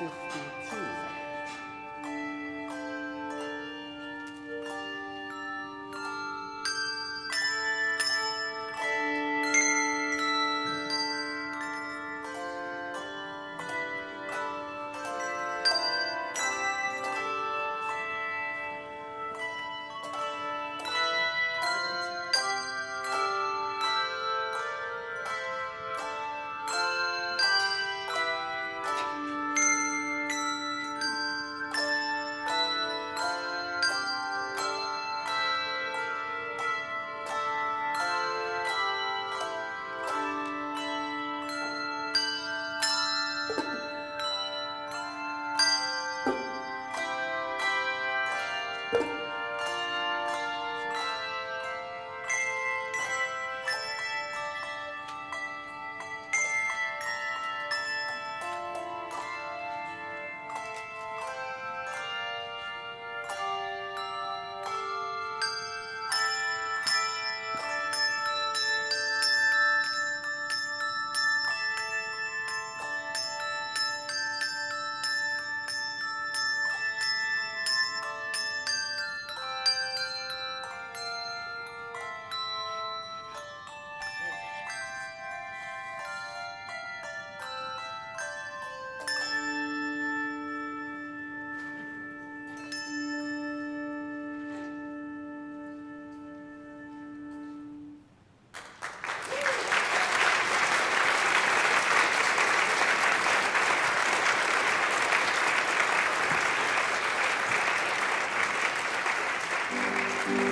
52.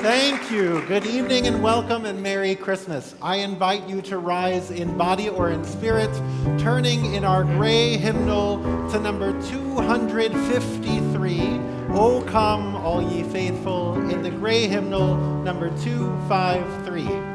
Thank you. Good evening and welcome and Merry Christmas. I invite you to rise in body or in spirit, turning in our gray hymnal to number 253, O Come All Ye Faithful, in the gray hymnal number 253.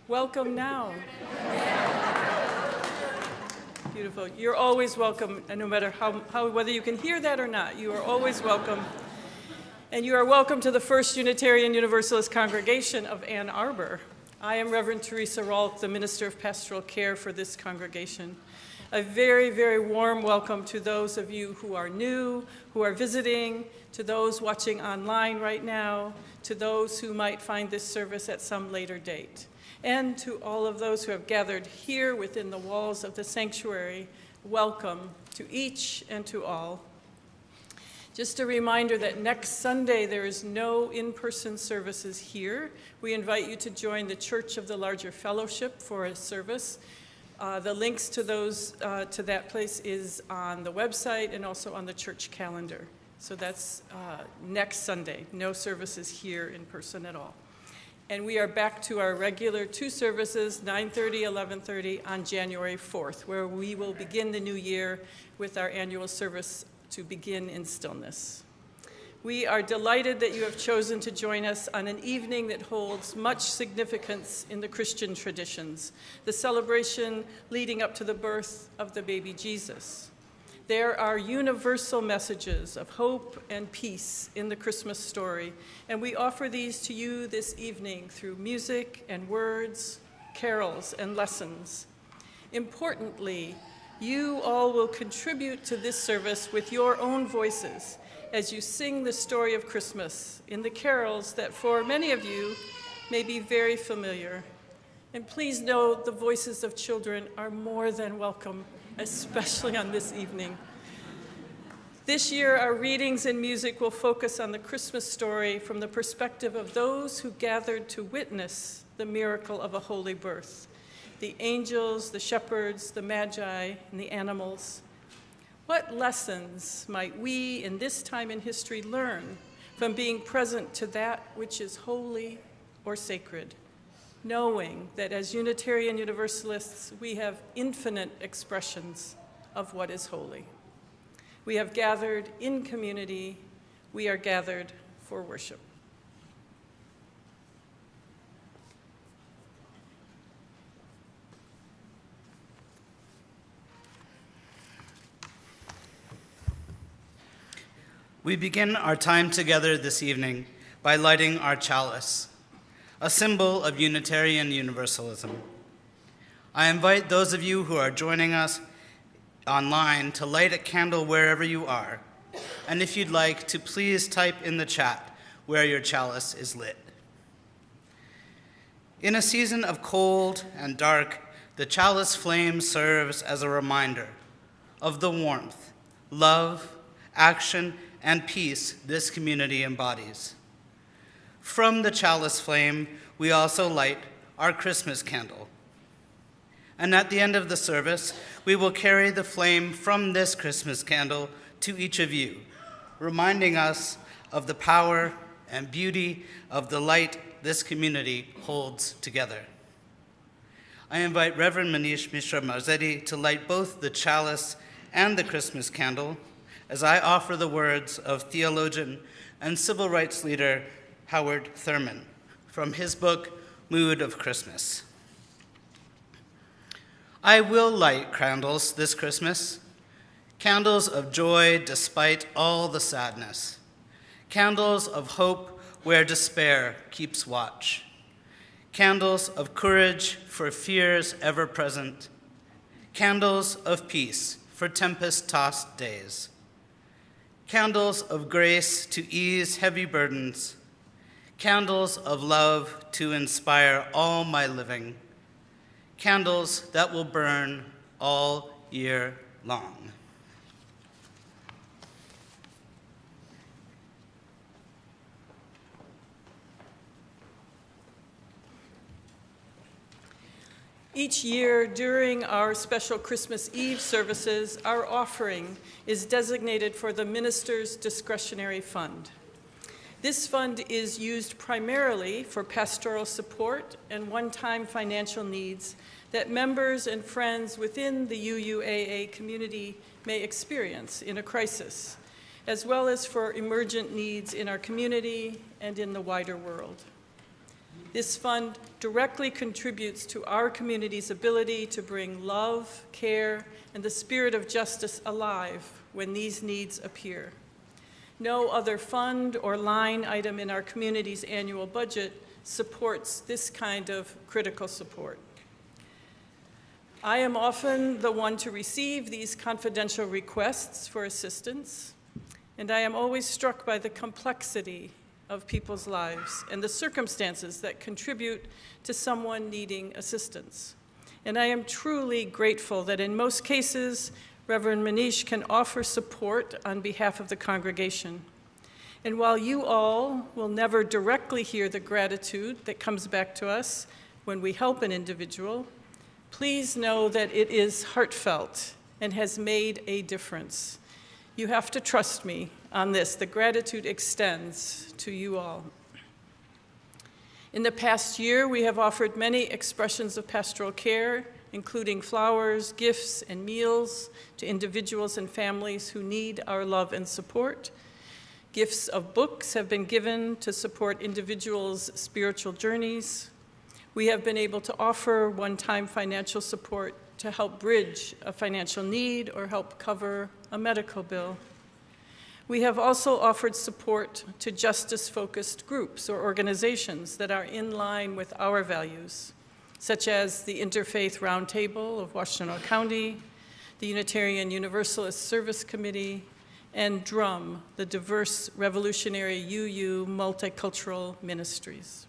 Welcome now. Beautiful. You're always welcome, and no matter how whether you can hear that or not, you are always welcome. And you are welcome to the First Unitarian Universalist Congregation of Ann Arbor. I am Reverend Theresa Rohlck, the Minister of Pastoral Care for this congregation. A very, very warm welcome to those of you who are new, who are visiting, to those watching online right now, to those who might find this service at some later date, and to all of those who have gathered here within the walls of the sanctuary. Welcome to each and to all. Just a reminder that next Sunday there is no in-person services here. We invite you to join the Church of the Larger Fellowship for a service. The links to that place is on the website and also on the church calendar. So that's next Sunday. No services here in person at all. And we are back to our regular 2 services, 9:30, 11:30 on January 4th, where we will begin the new year with our annual service to begin in stillness. We are delighted that you have chosen to join us on an evening that holds much significance in the Christian traditions, the celebration leading up to the birth of the baby Jesus. There are universal messages of hope and peace in the Christmas story, and we offer these to you this evening through music and words, carols and lessons. Importantly, you all will contribute to this service with your own voices as you sing the story of Christmas in the carols that for many of you may be very familiar. And please know the voices of children are more than welcome, especially on this evening. This year, our readings and music will focus on the Christmas story from the perspective of those who gathered to witness the miracle of a holy birth: the angels, the shepherds, the Magi, and the animals. What lessons might we in this time in history learn from being present to that which is holy or sacred, knowing that as Unitarian Universalists, we have infinite expressions of what is holy? We have gathered in community. We are gathered for worship. We begin our time together this evening by lighting our chalice, a symbol of Unitarian Universalism. I invite those of you who are joining us online to light a candle wherever you are, and if you'd like to, please type in the chat where your chalice is lit. In a season of cold and dark, the chalice flame serves as a reminder of the warmth, love, action, and peace this community embodies. From the chalice flame, we also light our Christmas candle. And at the end of the service, we will carry the flame from this Christmas candle to each of you, reminding us of the power and beauty of the light this community holds together. I invite Reverend Manish Mishra-Marzetti to light both the chalice and the Christmas candle as I offer the words of theologian and civil rights leader Howard Thurman from his book, Mood of Christmas. I will light candles this Christmas, candles of joy despite all the sadness, candles of hope where despair keeps watch, candles of courage for fears ever present, candles of peace for tempest-tossed days, candles of grace to ease heavy burdens, candles of love to inspire all my living, candles that will burn all year long. Each year during our special Christmas Eve services, our offering is designated for the minister's discretionary fund. This fund is used primarily for pastoral support and one-time financial needs that members and friends within the UUAA community may experience in a crisis, as well as for emergent needs in our community and in the wider world. This fund directly contributes to our community's ability to bring love, care, and the spirit of justice alive when these needs appear. No other fund or line item in our community's annual budget supports this kind of critical support. I am often the one to receive these confidential requests for assistance, and I am always struck by the complexity of people's lives and the circumstances that contribute to someone needing assistance. And I am truly grateful that in most cases, Reverend Manish can offer support on behalf of the congregation. And while you all will never directly hear the gratitude that comes back to us when we help an individual, please know that it is heartfelt and has made a difference. You have to trust me on this. The gratitude extends to you all. In the past year, we have offered many expressions of pastoral care, including flowers, gifts, and meals to individuals and families who need our love and support. Gifts of books have been given to support individuals' spiritual journeys. We have been able to offer one-time financial support to help bridge a financial need or help cover a medical bill. We have also offered support to justice-focused groups or organizations that are in line with our values, such as the Interfaith Roundtable of Washtenaw County, the Unitarian Universalist Service Committee, and DRUM, the Diverse Revolutionary UU Multicultural Ministries.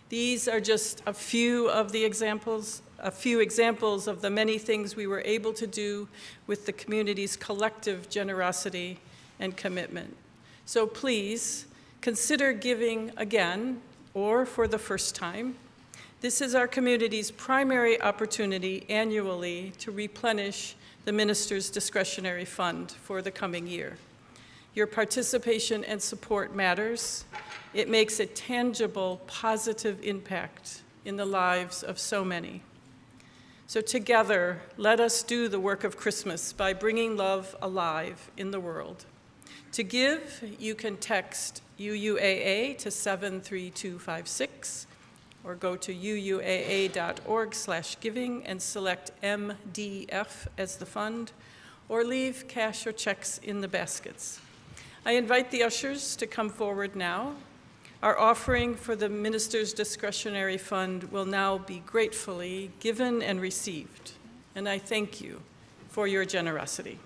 These are just a few examples of the many things we were able to do with the community's collective generosity and commitment. So please consider giving again or for the first time. This is our community's primary opportunity annually to replenish the minister's discretionary fund for the coming year. Your participation and support matters. It makes a tangible, positive impact in the lives of so many. So together, let us do the work of Christmas by bringing love alive in the world. To give, you can text UUAA to 73256 or go to uuaa.org/giving and select MDF as the fund, or leave cash or checks in the baskets. I invite the ushers to come forward now. Our offering for the minister's discretionary fund will now be gratefully given and received, and I thank you for your generosity.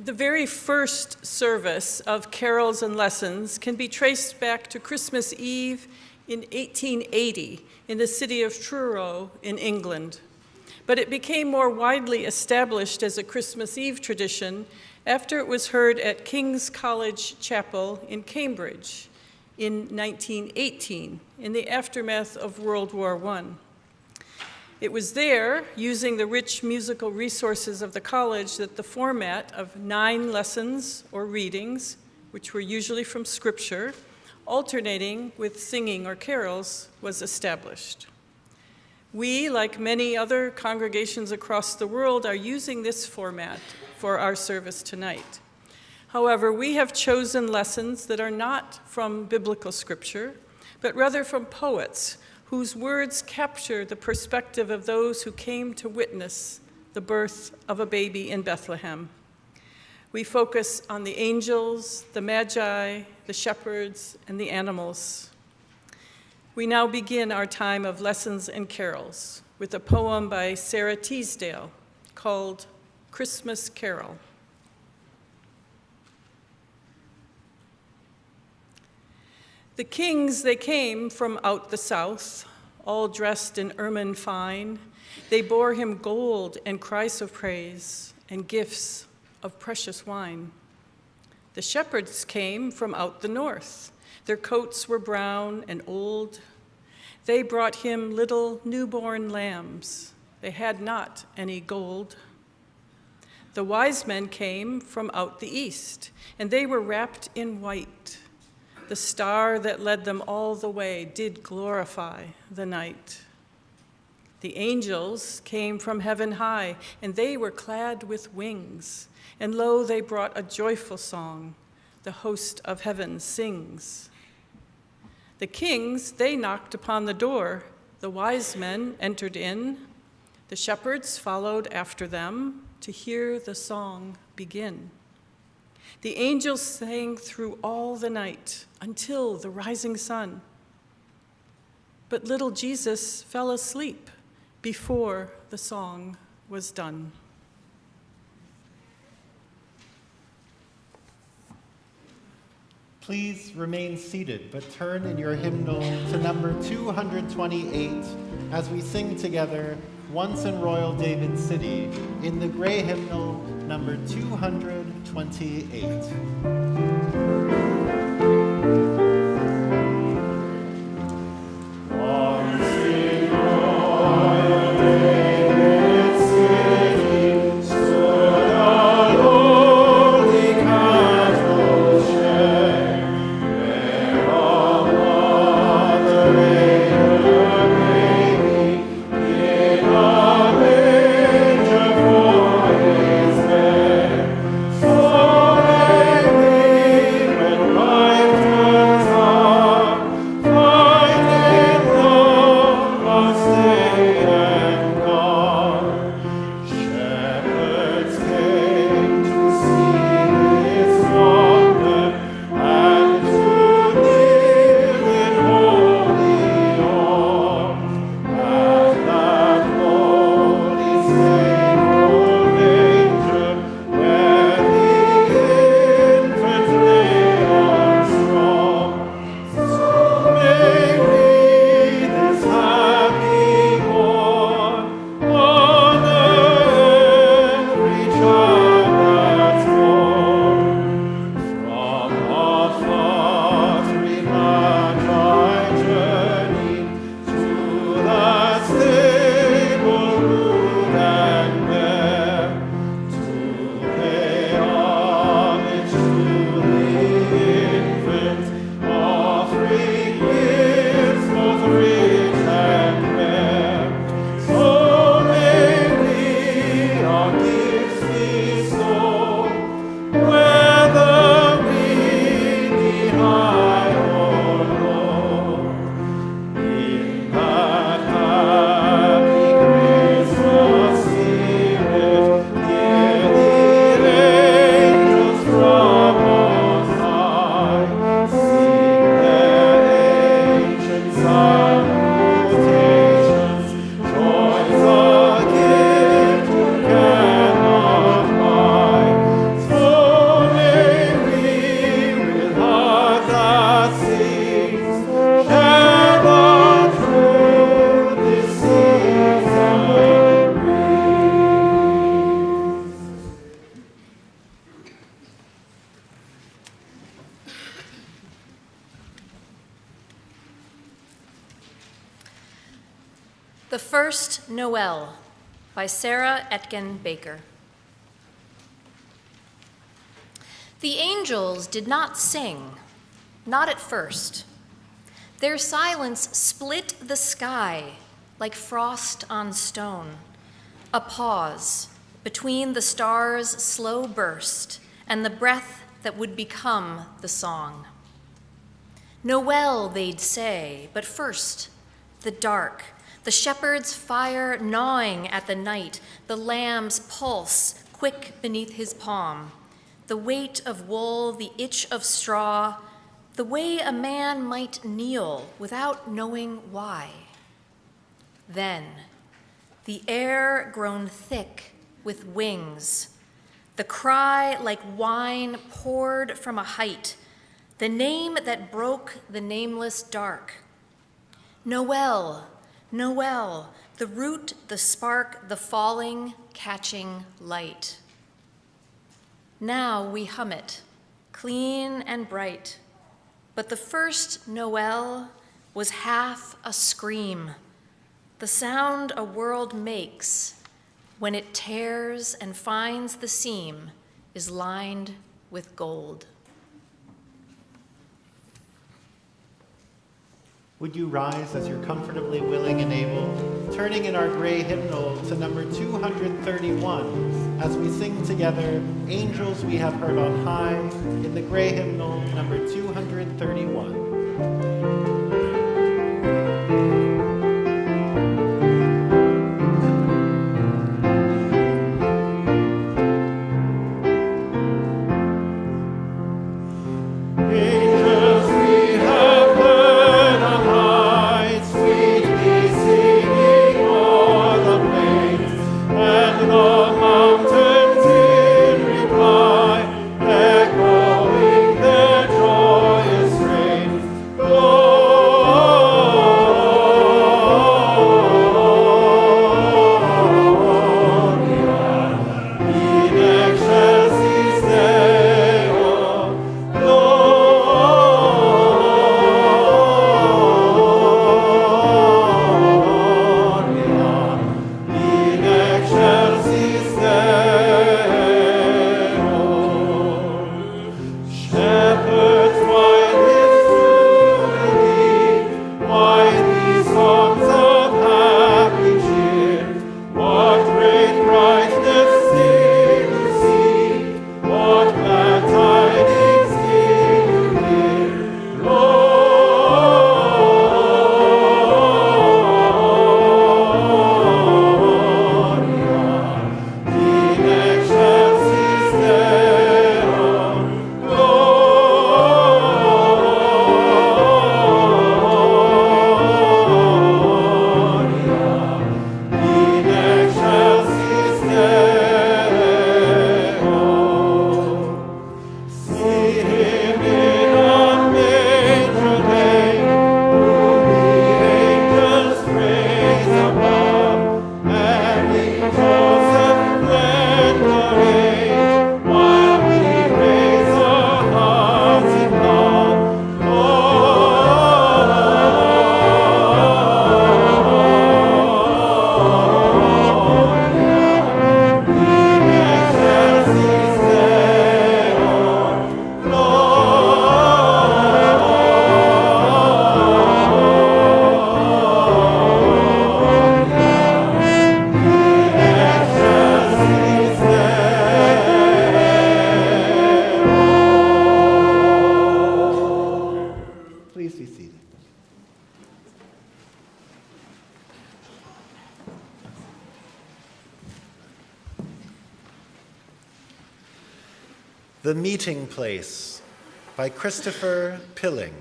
The very first service of carols and lessons can be traced back to Christmas Eve in 1880 in the city of Truro in England. But it became more widely established as a Christmas Eve tradition after it was heard at King's College Chapel in Cambridge in 1918, in the aftermath of World War I. It was there, using the rich musical resources of the college, that the format of 9 lessons or readings, which were usually from Scripture, alternating with singing or carols, was established. We, like many other congregations across the world, are using this format for our service tonight. However, we have chosen lessons that are not from biblical scripture, but rather from poets whose words capture the perspective of those who came to witness the birth of a baby in Bethlehem. We focus on the angels, the Magi, the shepherds, and the animals. We now begin our time of lessons and carols with a poem by Sarah Teasdale called Christmas Carol. The kings, they came from out the south, all dressed in ermine fine. They bore him gold and cries of praise and gifts of precious wine. The shepherds came from out the north. Their coats were brown and old. They brought him little newborn lambs. They had not any gold. The wise men came from out the east, and they were wrapped in white. The star that led them all the way did glorify the night. The angels came from heaven high, and they were clad with wings. And lo, they brought a joyful song. The host of heaven sings. The kings, they knocked upon the door. The wise men entered in. The shepherds followed after them to hear the song begin. The angels sang through all the night until the rising sun. But little Jesus fell asleep before the song was done. Please remain seated, but turn in your hymnal to number 228 as we sing together Once in Royal David City in the gray hymnal number 228. The First Noel by Sarah Etkin Baker. The angels did not sing, not at first. Their silence split the sky like frost on stone, a pause between the stars' slow burst and the breath that would become the song. Noel, they'd say, but first, the dark, the shepherd's fire gnawing at the night, the lamb's pulse quick beneath his palm, the weight of wool, the itch of straw, the way a man might kneel without knowing why. Then, the air grown thick with wings, the cry like wine poured from a height, the name that broke the nameless dark. Noel, Noel, the root, the spark, the falling, catching light. Now we hum it, clean and bright, but the first Noel was half a scream, the sound a world makes when it tears and finds the seam is lined with gold. Would you rise as you're comfortably willing and able, turning in our gray hymnal to number 231, as we sing together, Angels We Have Heard on High, in the gray hymnal number 231. The Meeting Place by Christopher Pilling.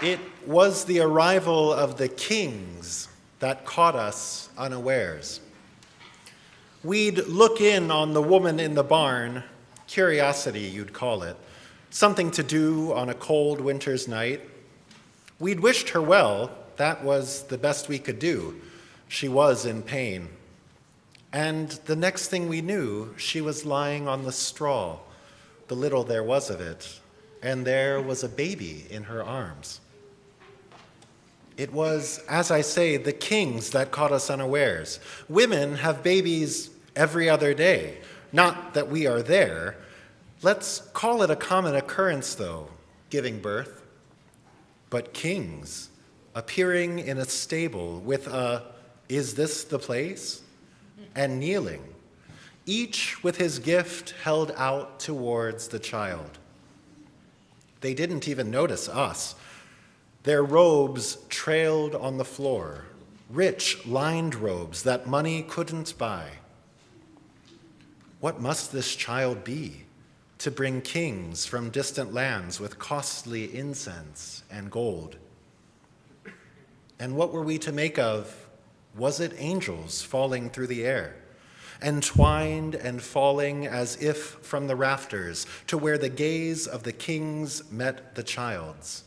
It was the arrival of the kings that caught us unawares. We'd look in on the woman in the barn, curiosity you'd call it, something to do on a cold winter's night. We'd wished her well, that was the best we could do. She was in pain. And the next thing we knew, she was lying on the straw, the little there was of it, and there was a baby in her arms. It was, as I say, the kings that caught us unawares. Women have babies every other day. Not that we are there. Let's call it a common occurrence, though, giving birth. But kings appearing in a stable with a, "Is this the place?" and kneeling, each with his gift held out towards the child. They didn't even notice us. Their robes trailed on the floor, rich lined robes that money couldn't buy. What must this child be to bring kings from distant lands with costly incense and gold? And what were we to make of? Was it angels falling through the air, entwined and falling as if from the rafters to where the gaze of the kings met the child's,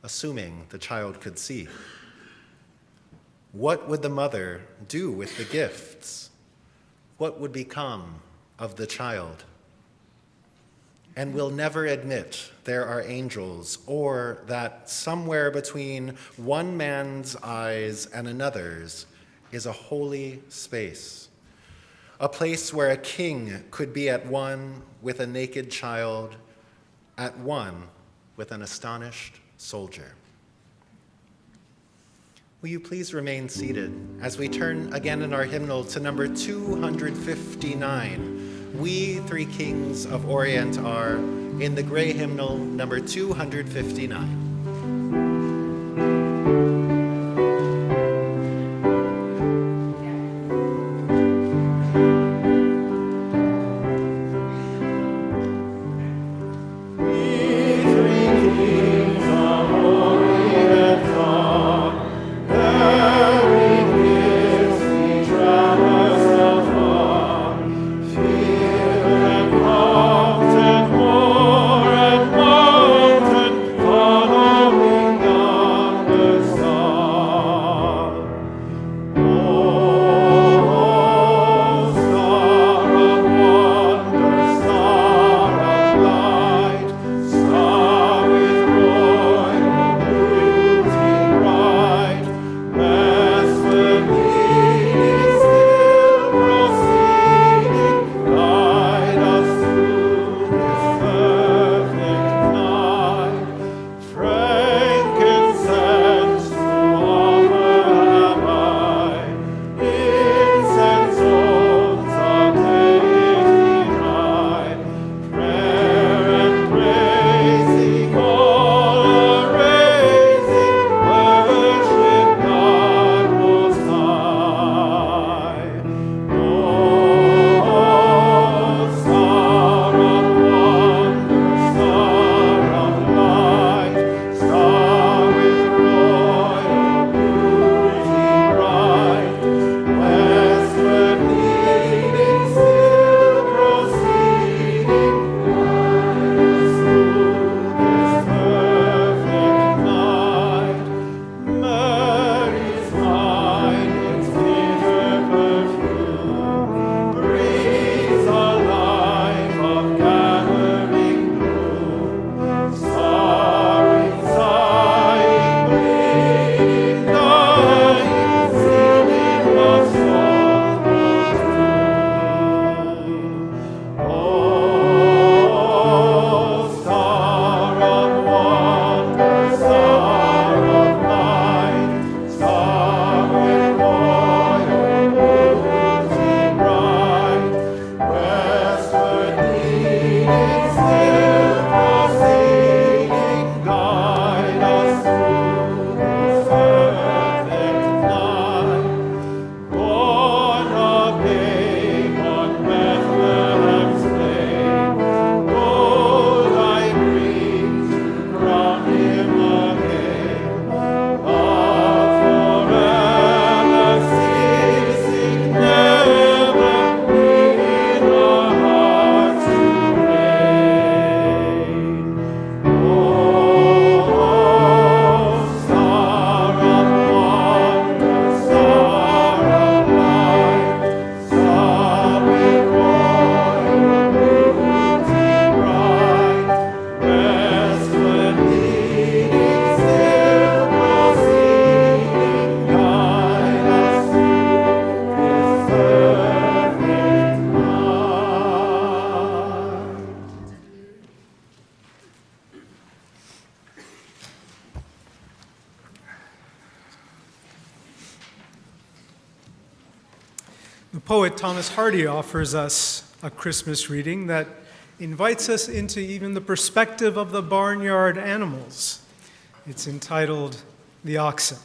assuming the child could see? What would the mother do with the gifts? What would become of the child? And we'll never admit there are angels, or that somewhere between one man's eyes and another's is a holy space, a place where a king could be at one with a naked child, at one with an astonished soldier. Will you please remain seated as we turn again in our hymnal to number 259. We three kings of Orient are, in the gray hymnal number 259. Follow poet Thomas Hardy offers us a Christmas reading that invites us into even the perspective of the barnyard animals. It's entitled "The Oxen."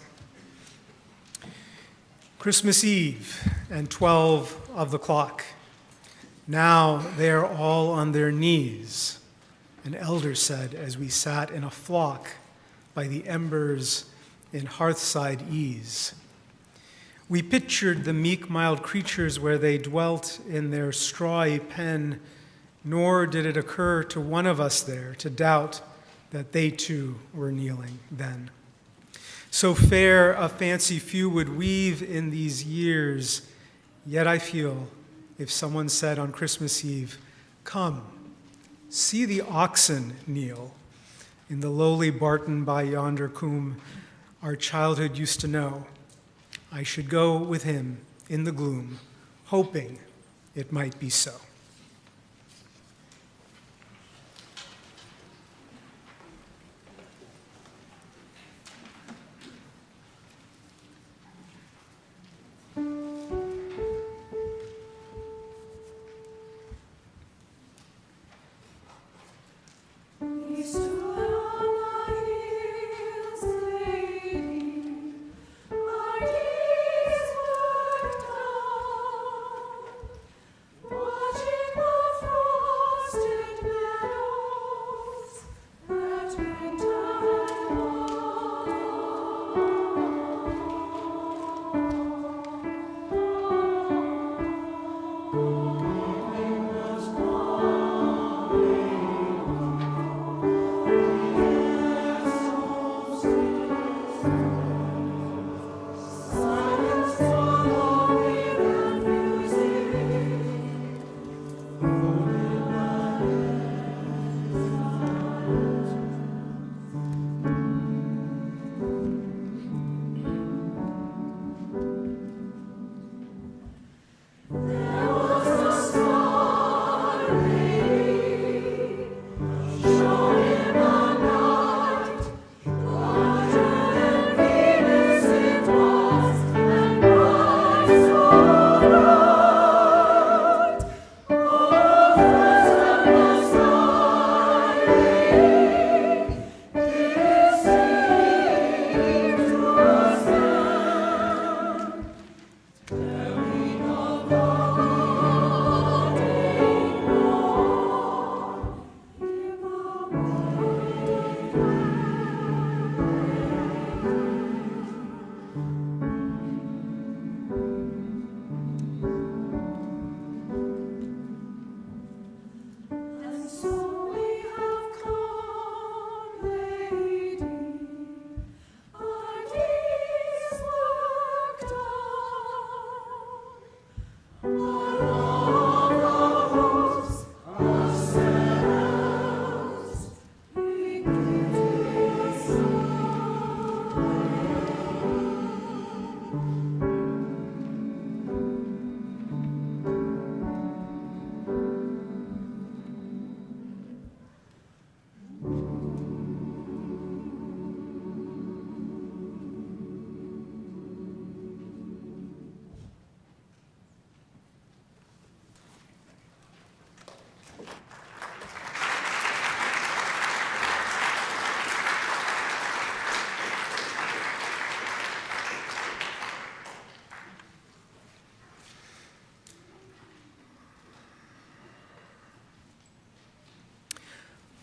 Christmas Eve and 12 of the clock. Now they are all on their knees, an elder said as we sat in a flock by the embers in hearthside ease. We pictured the meek, mild creatures where they dwelt in their strawy pen, nor did it occur to one of us there to doubt that they too were kneeling then. So fair a fancy few would weave in these years, yet I feel if someone said on Christmas Eve, "Come, see the oxen kneel in the lowly barton by yonder coombe our childhood used to know," I should go with him in the gloom, hoping it might be so.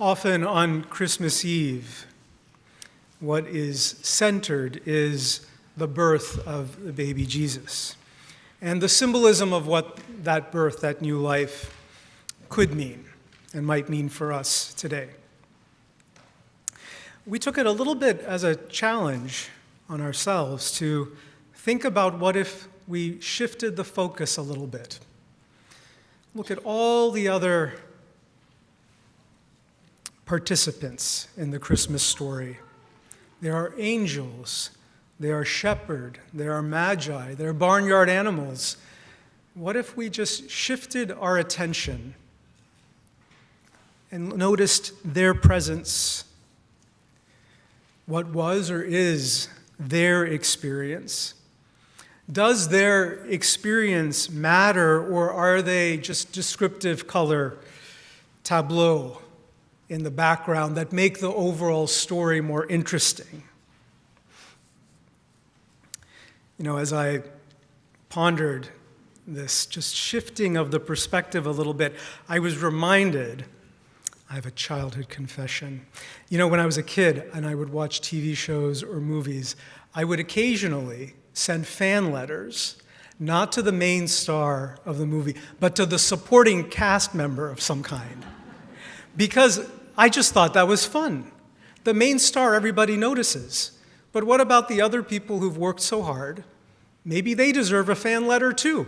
Often on Christmas Eve, what is centered is the birth of the baby Jesus and the symbolism of what that birth, that new life, could mean and might mean for us today. We took it a little bit as a challenge on ourselves to think about what if we shifted the focus a little bit. Look at all the other participants in the Christmas story. There are angels, there are shepherds, there are magi, there are barnyard animals. What if we just shifted our attention and noticed their presence, what was or is their experience, Does their experience matter, or are they just descriptive color tableau in the background that make the overall story more interesting? You know, as I pondered this just shifting of the perspective a little bit, I was reminded, I have a childhood confession. You know, when I was a kid and I would watch TV shows or movies, I would occasionally send fan letters, not to the main star of the movie, but to the supporting cast member of some kind. Because I just thought that was fun. The main star everybody notices. But what about the other people who've worked so hard? Maybe they deserve a fan letter too.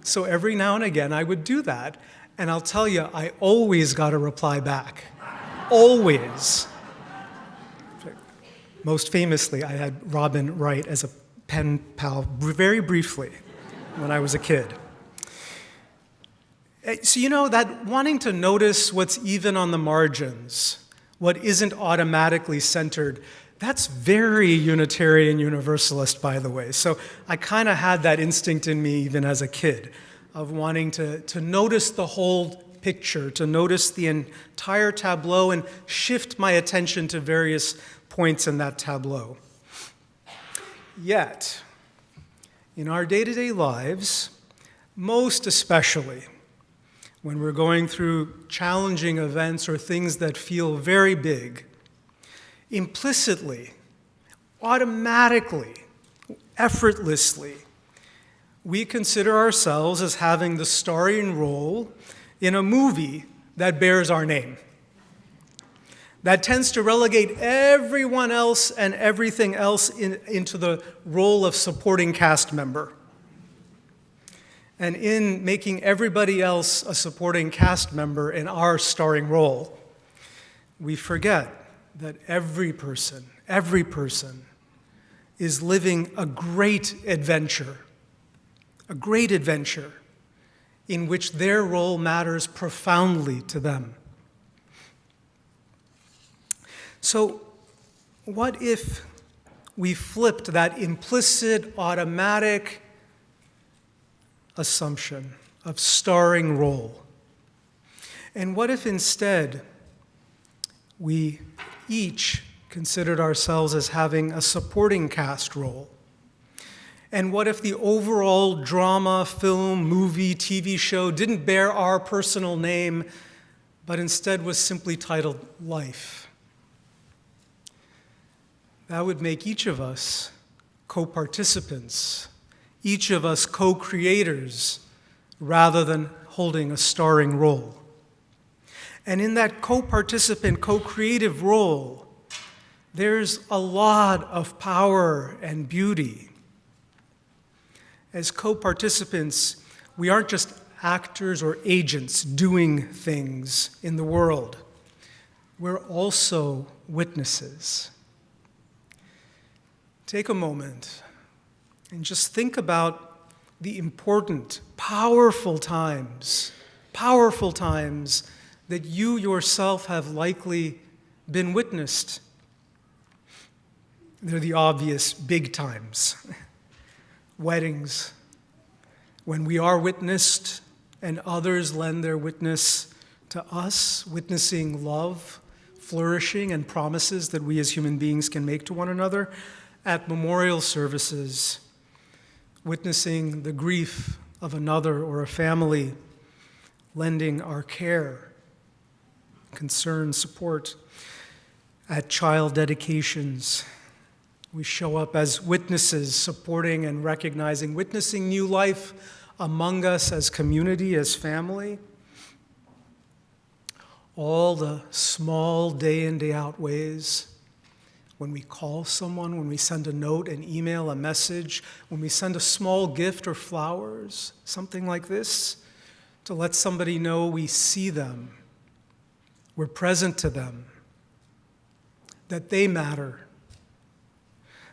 So every now and again I would do that. And I'll tell you, I always got a reply back. Always. Most famously, I had Robin Wright as a pen pal very briefly when I was a kid. So you know, that wanting to notice what's even on the margins, what isn't automatically centered, that's very Unitarian Universalist, by the way. So I kind of had that instinct in me even as a kid of wanting to notice the whole picture, to notice the entire tableau and shift my attention to various points in that tableau. Yet, in our day-to-day lives, most especially when we're going through challenging events or things that feel very big, implicitly, automatically, effortlessly, we consider ourselves as having the starring role in a movie that bears our name. That tends to relegate everyone else and everything else into the role of supporting cast member. And in making everybody else a supporting cast member in our starring role, we forget that every person is living a great adventure in which their role matters profoundly to them. So, what if we flipped that implicit, automatic assumption of starring role? And what if instead we each considered ourselves as having a supporting cast role? And what if the overall drama, film, movie, TV show didn't bear our personal name, but instead was simply titled Life? That would make each of us co-participants, each of us co-creators, rather than holding a starring role. And in that co-participant, co-creative role, there's a lot of power and beauty. As co-participants, we aren't just actors or agents doing things in the world. We're also witnesses. Take a moment and just think about the important, powerful times that you yourself have likely been witnessed. They're the obvious big times. Weddings, when we are witnessed and others lend their witness to us, witnessing love, flourishing, and promises that we as human beings can make to one another. At memorial services, witnessing the grief of another or a family, lending our care, concern, support. At child dedications, we show up as witnesses, supporting and recognizing, witnessing new life among us as community, as family. All the small day in, day out ways, when we call someone, when we send a note, an email, a message, when we send a small gift or flowers, something like this, to let somebody know we see them, we're present to them, that they matter.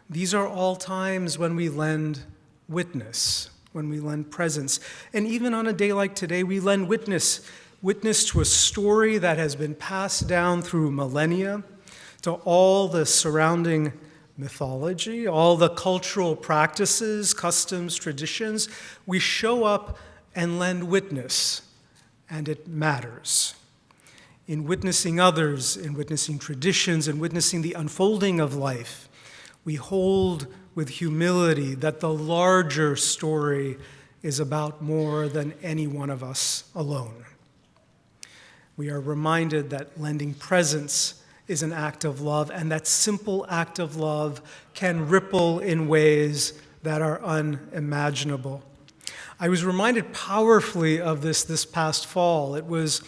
These are all times when we lend witness, when we lend presence. And even on a day like today, we lend witness to a story that has been passed down through millennia, to all the surrounding mythology, all the cultural practices, customs, traditions. We show up and lend witness, and it matters. In witnessing others, in witnessing traditions, in witnessing the unfolding of life, we hold with humility that the larger story is about more than any one of us alone. We are reminded that lending presence is an act of love, and that simple act of love can ripple in ways that are unimaginable. I was reminded powerfully of this past fall. It was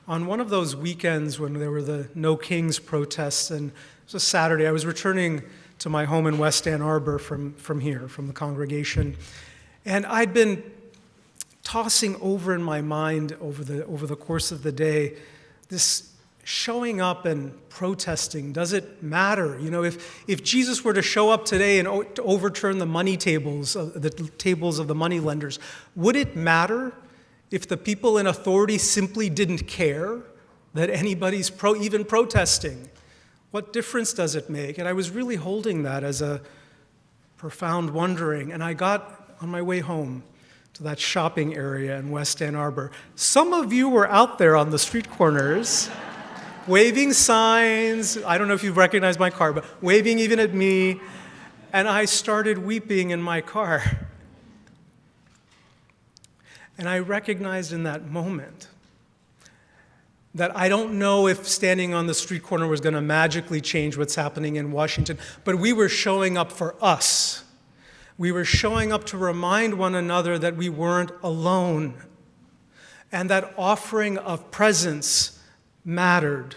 on one of those weekends when there were the No Kings protests, and it was a Saturday. I was returning to my home in West Ann Arbor from here, from the congregation, and I'd been tossing over in my mind over the course of the day this showing up and protesting. Does it matter? You know, if Jesus were to show up today and to overturn the money tables, the tables of the money lenders, would it matter if the people in authority simply didn't care that anybody's even protesting? What difference does it make? And I was really holding that as a profound wondering, and I got on my way home to that shopping area in West Ann Arbor. Some of you were out there on the street corners, waving signs. I don't know if you've recognized my car, but waving even at me. And I started weeping in my car. And I recognized in that moment that I don't know if standing on the street corner was going to magically change what's happening in Washington, but we were showing up for us. We were showing up to remind one another that we weren't alone, and that offering of presence mattered.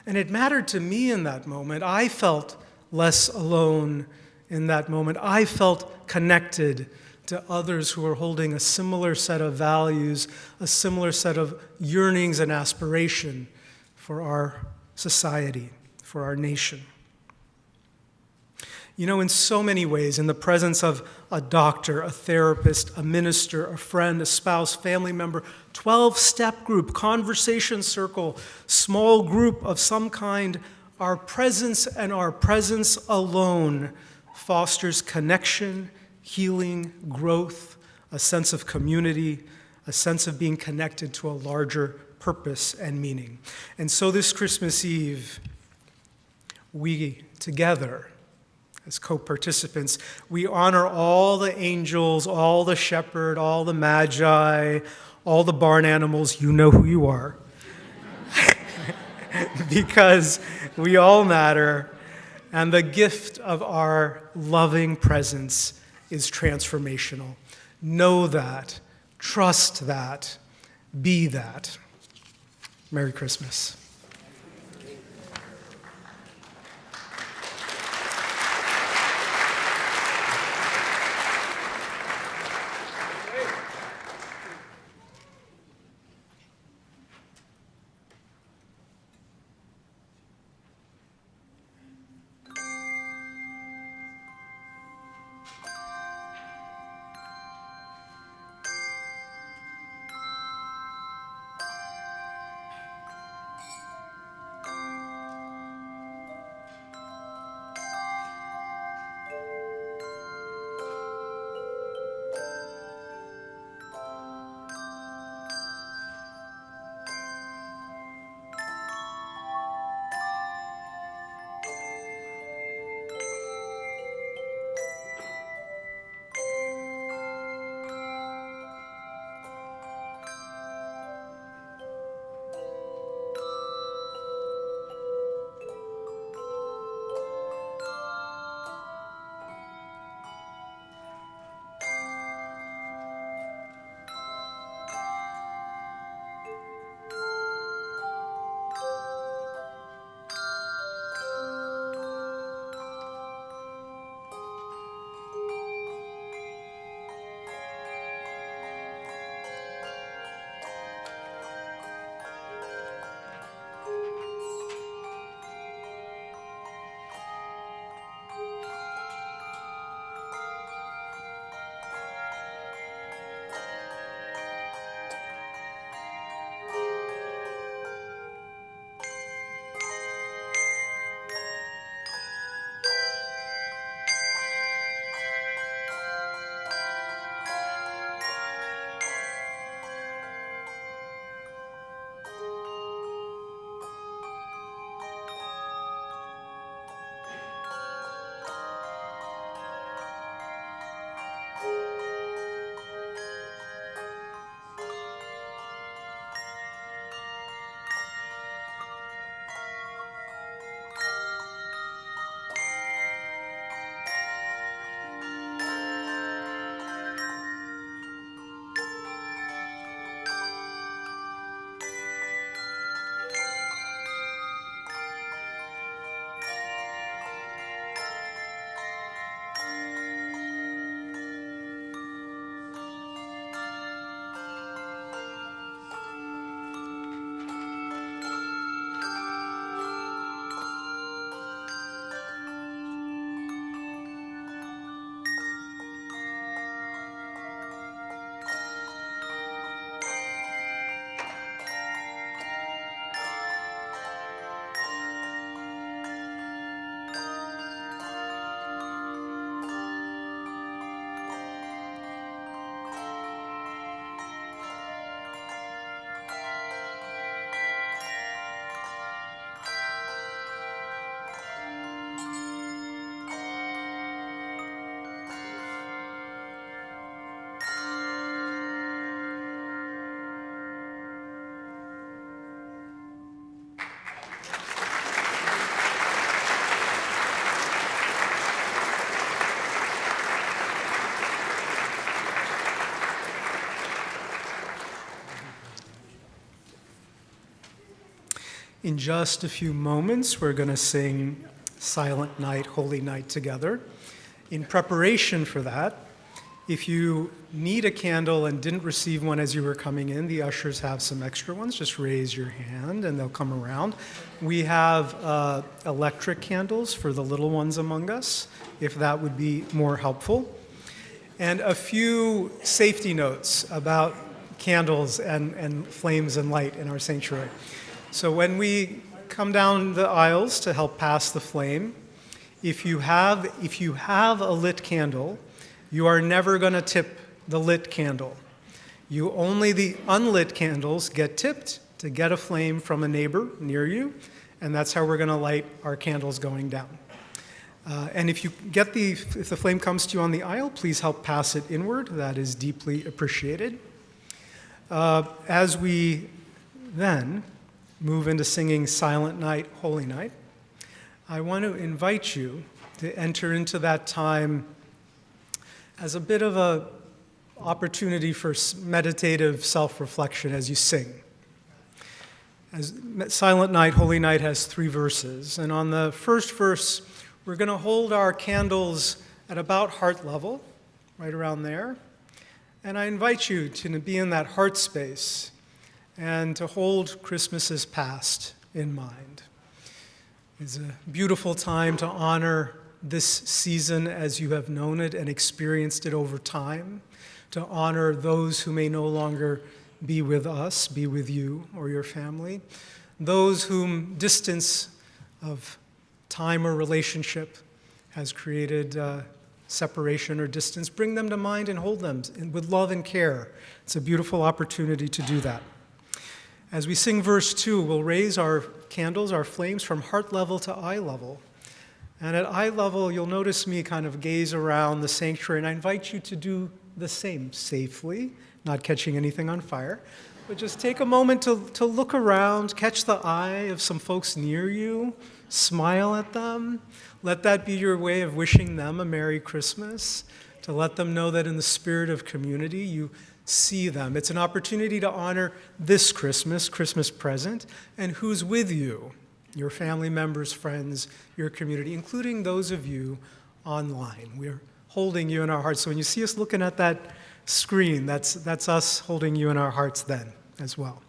And it mattered to me in that moment. I felt less alone in that moment. I felt connected to others who were holding a similar set of values, a similar set of yearnings and aspiration for our society, for our nation. You know, in so many ways, in the presence of a doctor, a therapist, a minister, a friend, a spouse, family member, 12-step group, conversation circle, small group of some kind, our presence and our presence alone fosters connection, healing, growth, a sense of community, a sense of being connected to a larger purpose and meaning. And so this Christmas Eve, we together, as co-participants, we honor all the angels, all the shepherd, all the magi, all the barn animals. You know who you are. Because we all matter, and the gift of our loving presence is transformational. Know that, trust that, be that. Merry Christmas. In just a few moments, we're going to sing Silent Night, Holy Night together. In preparation for that, if you need a candle and didn't receive one as you were coming in, the ushers have some extra ones. Just raise your hand and they'll come around. We have electric candles for the little ones among us, if that would be more helpful. And a few safety notes about candles and flames and light in our sanctuary. So when we come down the aisles to help pass the flame, if you have a lit candle, you are never going to tip the lit candle. Only the unlit candles get tipped to get a flame from a neighbor near you, and that's how we're going to light our candles going down. And if the flame comes to you on the aisle, please help pass it inward. That is deeply appreciated. As we then move into singing Silent Night, Holy Night, I want to invite you to enter into that time as a bit of an opportunity for meditative self-reflection as you sing. As Silent Night, Holy Night has 3 verses, and on the first verse, we're going to hold our candles at about heart level, right around there. And I invite you to be in that heart space and to hold Christmas's past in mind. It's a beautiful time to honor this season as you have known it and experienced it over time, to honor those who may no longer be with us, be with you or your family, those whom distance of time or relationship has created separation or distance. Bring them to mind and hold them with love and care. It's a beautiful opportunity to do that. As we sing verse 2, we'll raise our candles, our flames, from heart level to eye level. And at eye level, you'll notice me kind of gaze around the sanctuary, and I invite you to do the same safely, not catching anything on fire, but just take a moment to look around, catch the eye of some folks near you, smile at them. Let that be your way of wishing them a Merry Christmas, to let them know that in the spirit of community, you see them. It's an opportunity to honor this Christmas present, and who's with you. Your family members, friends, your community, including those of you online. We're holding you in our hearts. So when you see us looking at that screen, that's us holding you in our hearts then as well.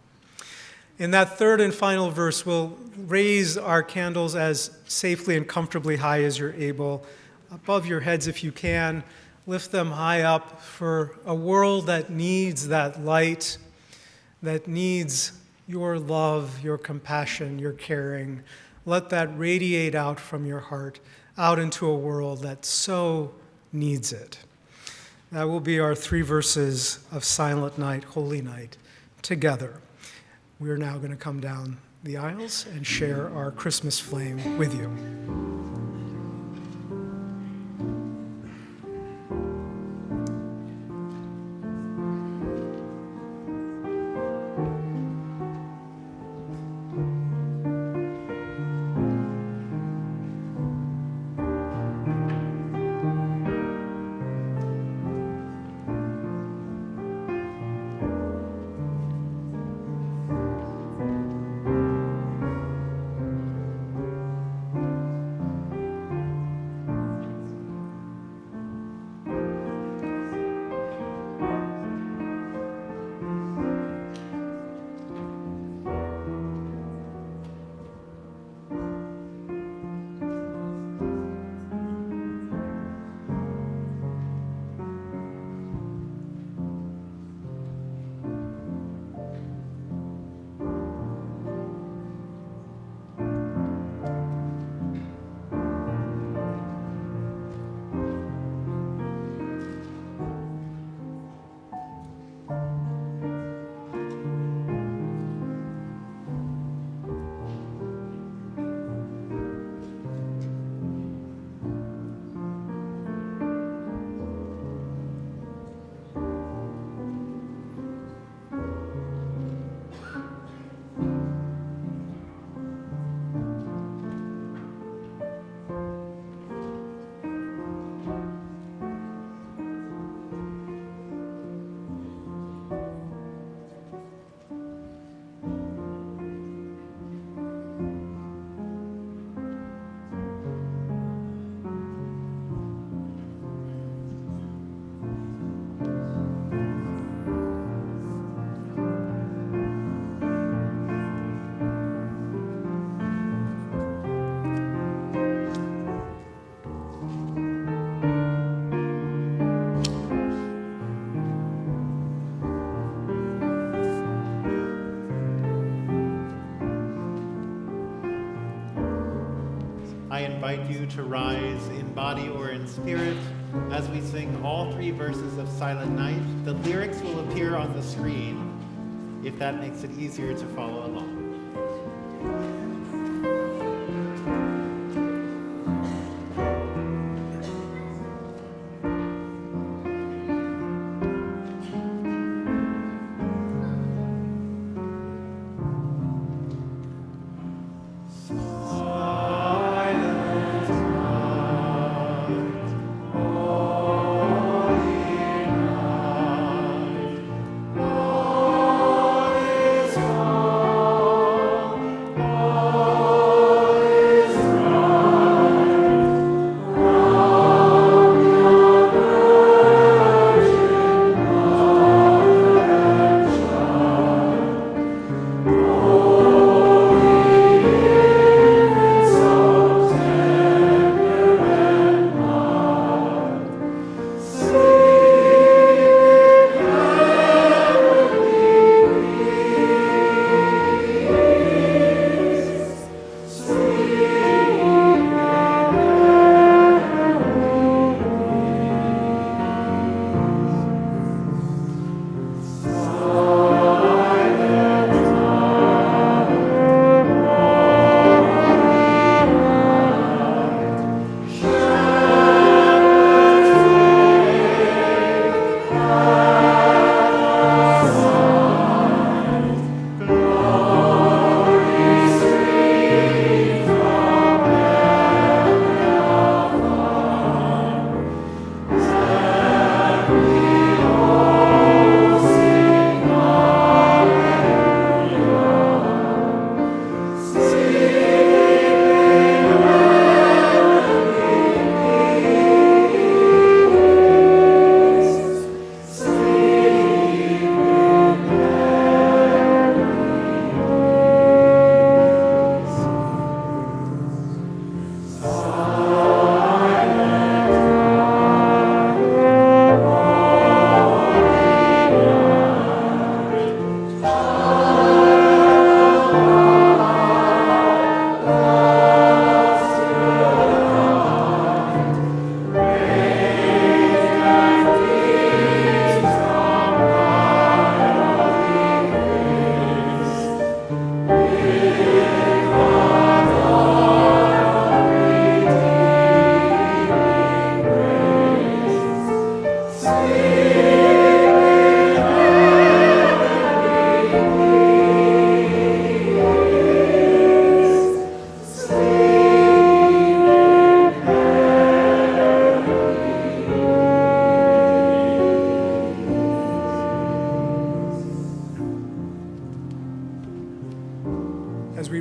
In that third and final verse, we'll raise our candles as safely and comfortably high as you're able, above your heads if you can. Lift them high up for a world that needs that light, that needs your love, your compassion, your caring. Let that radiate out from your heart, out into a world that so needs it. That will be our 3 verses of Silent Night, Holy Night, together. We're now going to come down the aisles and share our Christmas flame with you. invite you to rise in body or in spirit as we sing all 3 verses of Silent Night. The lyrics will appear on the screen if that makes it easier to follow along.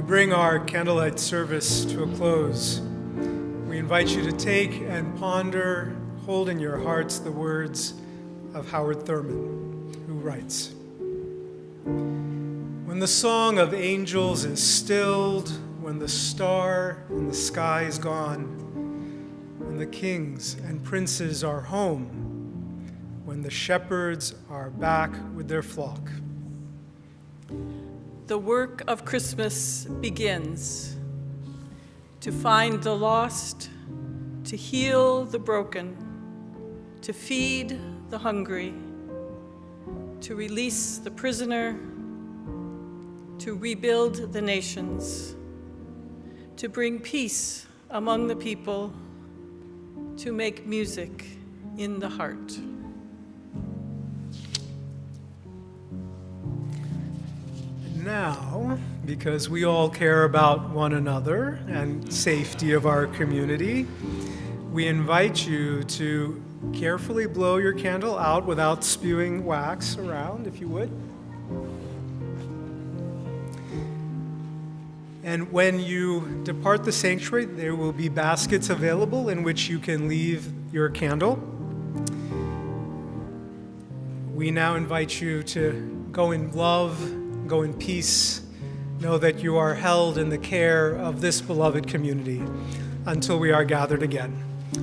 bring our candlelight service to a close, we invite you to take and ponder, hold in your hearts the words of Howard Thurman, who writes, "When the song of angels is stilled, when the star in the sky is gone, when the kings and princes are home, when the shepherds are back with their flock, the work of Christmas begins to find the lost, to heal the broken, to feed the hungry, to release the prisoner, to rebuild the nations, to bring peace among the people, to make music in the heart." Now, because we all care about one another and safety of our community, we invite you to carefully blow your candle out without spewing wax around, if you would. And when you depart the sanctuary, there will be baskets available in which you can leave your candle. We now invite you to go in love, go in peace. Know that you are held in the care of this beloved community until we are gathered again.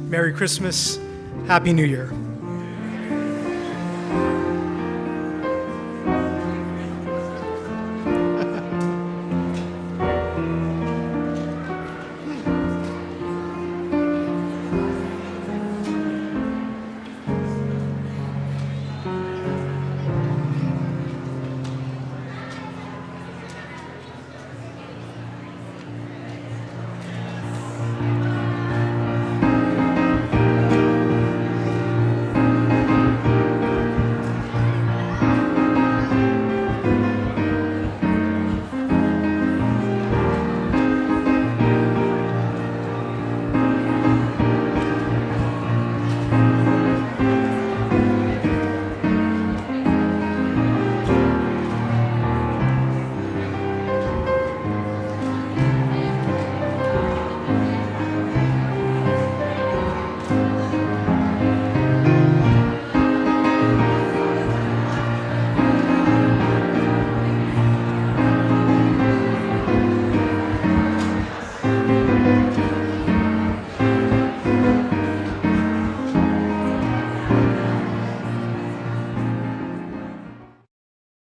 Merry Christmas, Happy New Year.